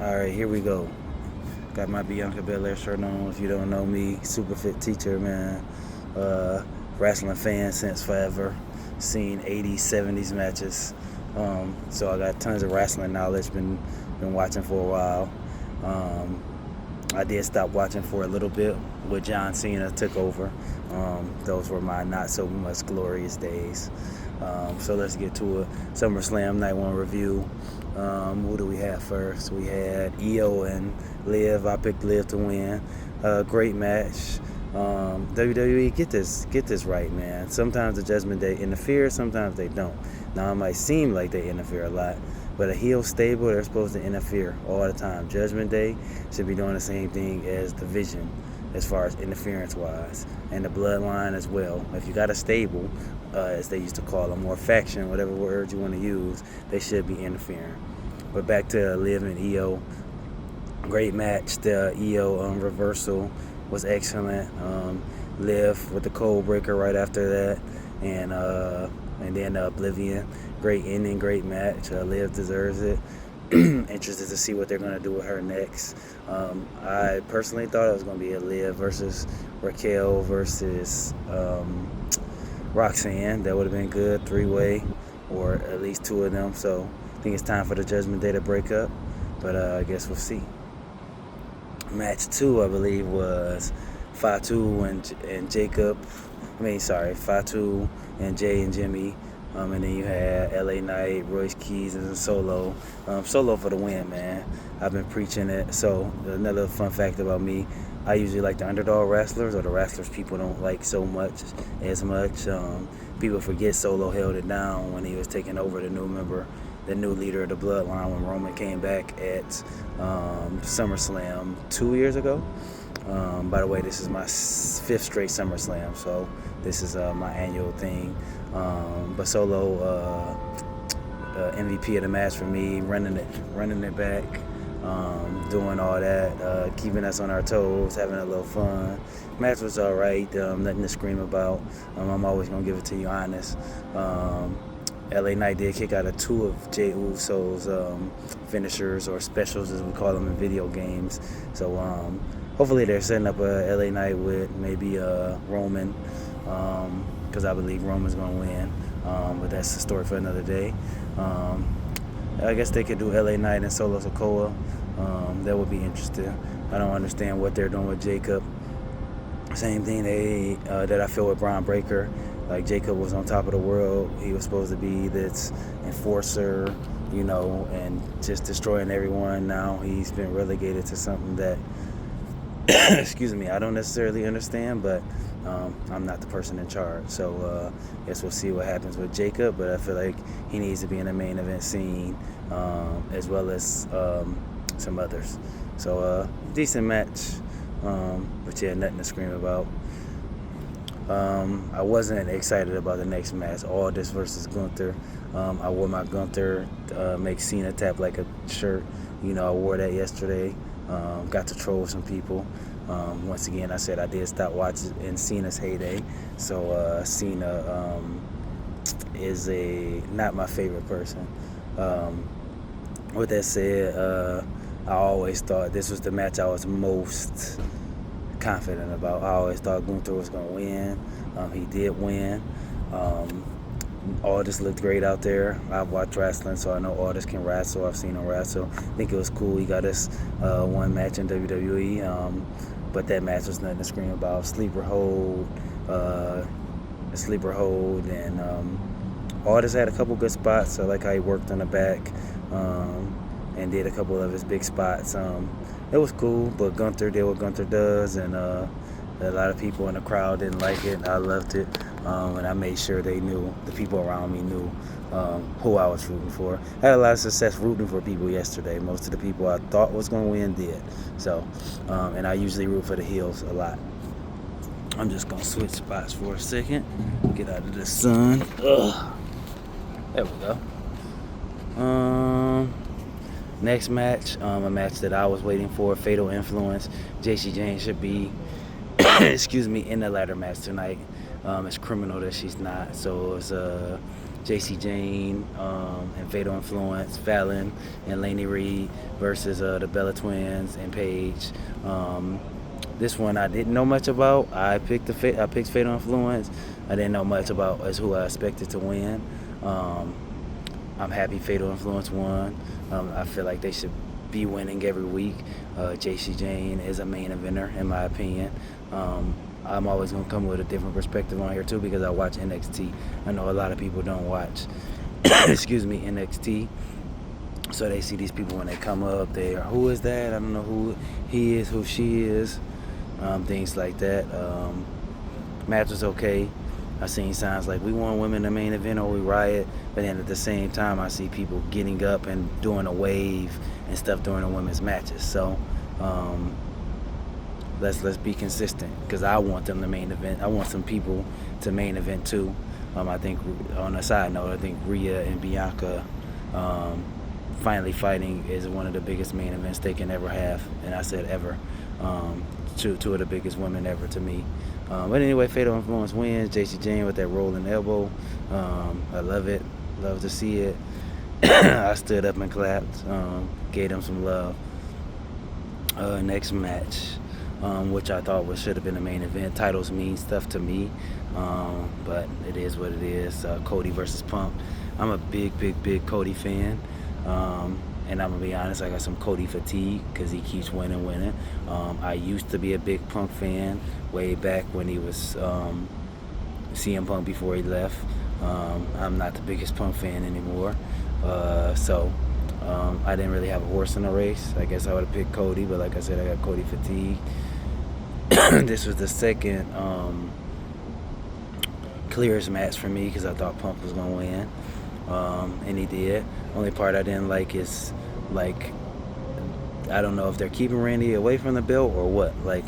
Alright, here we go. Got my Bianca Belair shirt on. If you don't know me, super fit teacher, man. Wrestling fan since forever. Seen 80s, 70s matches. So I got tons of wrestling knowledge. Been watching for a while. I did stop watching for a little bit when John Cena took over. Those were my not so much glorious days. So let's get to it. SummerSlam Night 1 review. Who do we have first? We had Io and Liv. I picked Liv to win. Great match. WWE, get this right, man. Sometimes the Judgment Day interfere, sometimes they don't. Now it might seem like they interfere a lot, but a heel stable, they're supposed to interfere all the time. Judgment Day should be doing the same thing as Division as far as interference-wise, and the Bloodline as well. If you got a stable, as they used to call them, or faction, whatever word you want to use, they should be interfering. But back to Liv and Io. Great match. The Io reversal was excellent. Liv with the cold breaker right after that, and then Oblivion. Great ending, great match. Liv deserves it. Interested to see what they're going to do with her next. I personally thought it was going to be a Liv versus Raquel versus Roxanne. That would have been good, 3-way, or at least 2 of them. So I think it's time for the Judgment Day to break up, but I guess we'll see. Match 2, I believe, was Fatu and Jacob. Fatu and Jay and Jimmy. And then you had LA Knight, Royce Keys, and Solo. Solo for the win, man. I've been preaching it. So another fun fact about me, I usually like the underdog wrestlers, or the wrestlers people don't like as much. People forget Solo held it down when he was taking over the new leader of the Bloodline when Roman came back at SummerSlam 2 years ago. By the way, this is my 5th straight SummerSlam, so this is my annual thing. But Solo, MVP of the match for me, running it back, doing all that, keeping us on our toes, having a little fun. Match was all right, nothing to scream about. I'm always gonna give it to you honest. LA Knight did kick out of 2 of Jey Uso's finishers, or specials as we call them in video games. So hopefully they're setting up a LA Knight with maybe Roman, because I believe Roman's going to win. But that's the story for another day. I guess they could do LA Knight and Solo Sikoa. That would be interesting. I don't understand what they're doing with Jacob. Same thing that I feel with Braun Breaker. Like, Jacob was on top of the world. He was supposed to be this enforcer, and just destroying everyone. Now he's been relegated to something that, excuse me, I don't necessarily understand, but I'm not the person in charge. So I guess we'll see what happens with Jacob, but I feel like he needs to be in the main event scene, as well as some others. So decent match, but yeah, nothing to scream about. I wasn't excited about the next match, Aldis versus Gunther. I wore my Gunther make Cena tap like a shirt. I wore that yesterday. Got to troll some people. Once again, I said I did stop watching in Cena's heyday. So Cena is not my favorite person. With that said, I always thought this was the match I was most confident about. I always thought Gunther was going to win. He did win. Aldis looked great out there. I've watched wrestling, so I know Aldis can wrestle. I've seen him wrestle. I think it was cool. He got us one match in WWE, but that match was nothing to scream about. Sleeper hold, and Aldis had a couple good spots. I like how he worked on the back and did a couple of his big spots. It was cool, but Gunther did what Gunther does, and a lot of people in the crowd didn't like it. I loved it, and I made sure the people around me knew who I was rooting for. I had a lot of success rooting for people yesterday. Most of the people I thought was going to win did. So, and I usually root for the heels a lot. I'm just going to switch spots for a second, get out of the sun. Ugh. There we go. Next match, a match that I was waiting for, Fatal Influence. JC Jane should be, in the ladder match tonight. It's criminal that she's not. So it's JC Jane and Fatal Influence, Fallon and Laney Reed versus the Bella Twins and Paige. This one I didn't know much about. I picked Fatal Influence. I didn't know much about as who I expected to win. I'm happy Fatal Influence won. I feel like they should be winning every week. JC Jane is a main eventer in my opinion. I'm always going to come with a different perspective on here too because I watch NXT. I know a lot of people don't watch NXT. So they see these people when they come up, who is that? I don't know who he is, who she is, things like that. Match was okay. I seen signs like we want women to main event or we riot, but then at the same time I see people getting up and doing a wave and stuff during the women's matches. So let's be consistent because I want them to main event. I want some people to main event too. I think on a side note, I think Rhea and Bianca finally fighting is one of the biggest main events they can ever have, and I said ever. Two of the biggest women ever to me. But anyway, Fatal Influence wins. JC Jane with that rolling elbow. I love it. Love to see it. I stood up and clapped. Gave them some love. Next match, which I thought should have been a main event. Titles mean stuff to me, but it is what it is. Cody versus Punk. I'm a big Cody fan. And I'm going to be honest, I got some Cody fatigue because he keeps winning. I used to be a big Punk fan way back when he was CM Punk before he left. I'm not the biggest Punk fan anymore. So I didn't really have a horse in the race. I guess I would have picked Cody, but like I said, I got Cody fatigue. This was the second clearest match for me because I thought Punk was going to win. And he did. Only part I didn't like is, like, I don't know if they're keeping Randy away from the belt or what. Like,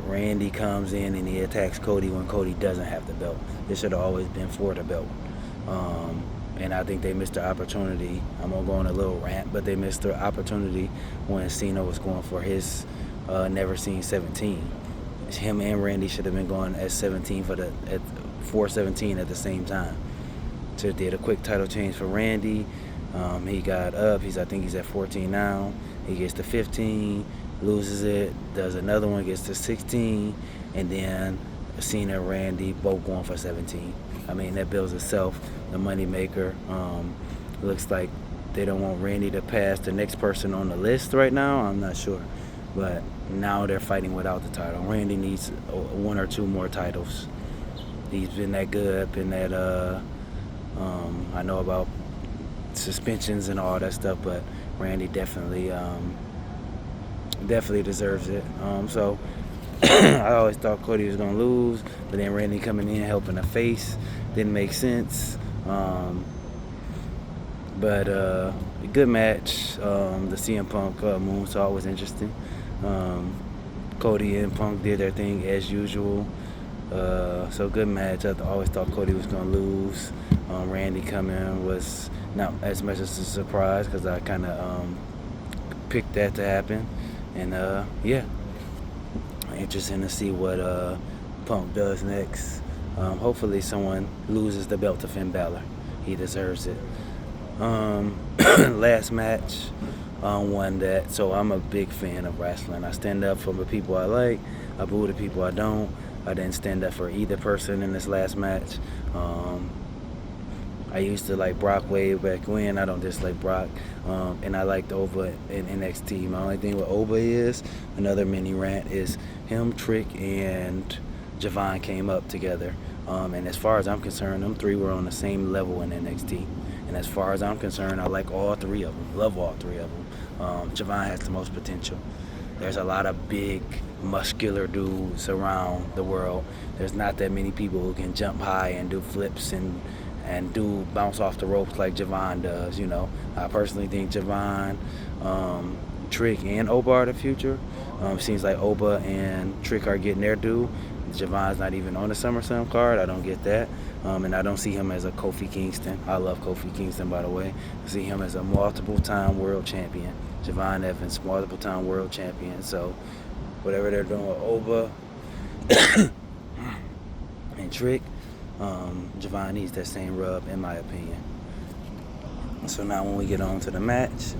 Randy comes in and he attacks Cody when Cody doesn't have the belt. This should have always been for the belt. And I think they missed the opportunity. I'm going to go on a little rant, but they missed the opportunity when Cena was going for his Never Seen 17. Him and Randy should have been going at 17 at 417 at the same time. So did a quick title change for Randy. He got up. I think he's at 14 now. He gets to 15, loses it, does another one, gets to 16, and then Cena and Randy both going for 17. I mean, that builds itself. The moneymaker. Looks like they don't want Randy to pass the next person on the list right now. I'm not sure. But now they're fighting without the title. Randy needs one or two more titles. He's been that good, been that, I know about suspensions and all that stuff, but Randy definitely deserves it. So I always thought Cody was going to lose, but then Randy coming in helping the face didn't make sense. But a good match. The CM Punk moonsault was interesting. Cody and Punk did their thing as usual. So good match. I always thought Cody was going to lose. Randy coming was not as much as a surprise because I kind of picked that to happen. And yeah, interesting to see what Punk does next. Hopefully someone loses the belt to Finn Balor. He deserves it. Last match, won that. So I'm a big fan of wrestling. I stand up for the people I like. I boo the people I don't. I didn't stand up for either person in this last match. I used to like Brock way back when. I don't dislike Brock. And I liked Oba in NXT. My only thing with Oba is, another mini rant, is him, Trick, and Javon came up together. And as far as I'm concerned, them three were on the same level in NXT. And as far as I'm concerned, I like all three of them. Love all three of them. Javon has the most potential. There's a lot of big, muscular dudes around the world. There's not that many people who can jump high and do flips and do bounce off the ropes like Javon does, you know. I personally think Javon, Trick, and Oba are the future. Seems like Oba and Trick are getting their due. Javon's not even on the SummerSlam card. I don't get that. And I don't see him as a Kofi Kingston. I love Kofi Kingston, by the way. I see him as a multiple-time world champion. Javon Evans, multiple-time world champion. So whatever they're doing with Oba and Trick, Javon needs that same rub, in my opinion. So now when we get on to the match,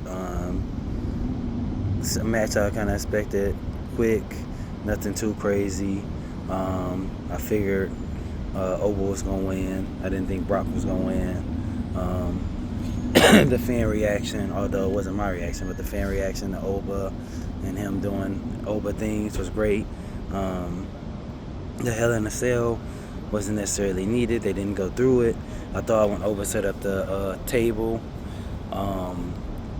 it's a match I kind of expected, quick, nothing too crazy. I figured Oba was going to win. I didn't think Brock was going to win. The fan reaction, although it wasn't my reaction, but the fan reaction to Oba and him doing Oba things was great. The Hell in a Cell wasn't necessarily needed. They didn't go through it. I thought when Oba set up the table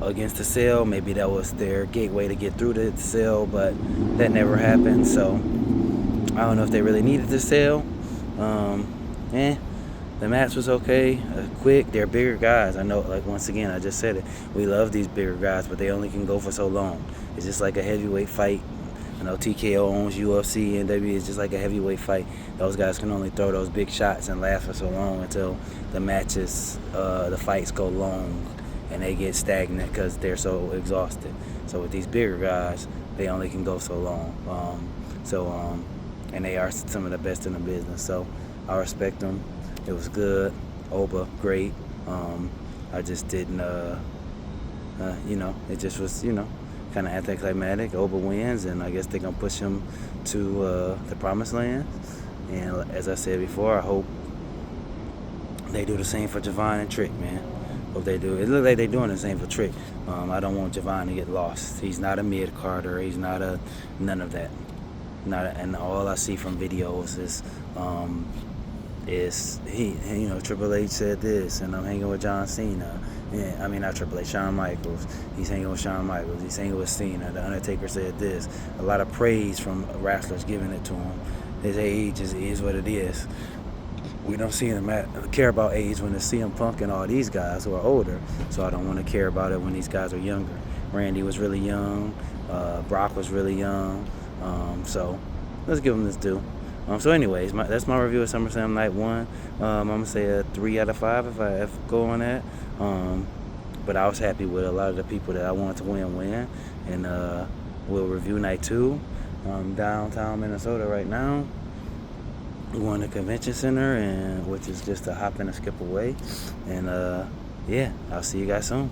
against the cell, maybe that was their gateway to get through the cell, but that never happened. So I don't know if they really needed the cell. The match was okay, quick. They're bigger guys. I know, like, once again, I just said it. We love these bigger guys, but they only can go for so long. It's just like a heavyweight fight. I know TKO owns UFC and WWE. It's just like a heavyweight fight. Those guys can only throw those big shots and last for so long until the matches, the fights go long and they get stagnant because they're so exhausted. So with these bigger guys, they only can go so long. And they are some of the best in the business. So I respect them. It was good. Oba, great. I just didn't, it just was, kind of anticlimactic. Oba wins, and I guess they're going to push him to the promised land. And as I said before, I hope they do the same for Javon and Trick, man. Hope they do. It looks like they're doing the same for Trick. I don't want Javon to get lost. He's not a mid-carder. He's not a none of that. And all I see from videos is Triple H said this, and I'm hanging with John Cena. Yeah, I mean, not Triple H, Shawn Michaels. He's hanging with Shawn Michaels. He's hanging with Cena. The Undertaker said this. A lot of praise from wrestlers giving it to him. His age is what it is. We don't see him care about age when it's CM Punk and all these guys who are older. So I don't want to care about it when these guys are younger. Randy was really young. Brock was really young. So let's give him this due. So anyways, that's my review of SummerSlam Night 1. I'm going to say a 3 out of 5 if I go on that. But I was happy with a lot of the people that I wanted to win. And we'll review Night 2. Downtown Minnesota right now. We're going to Convention Center, which is just a hop and a skip away. And I'll see you guys soon.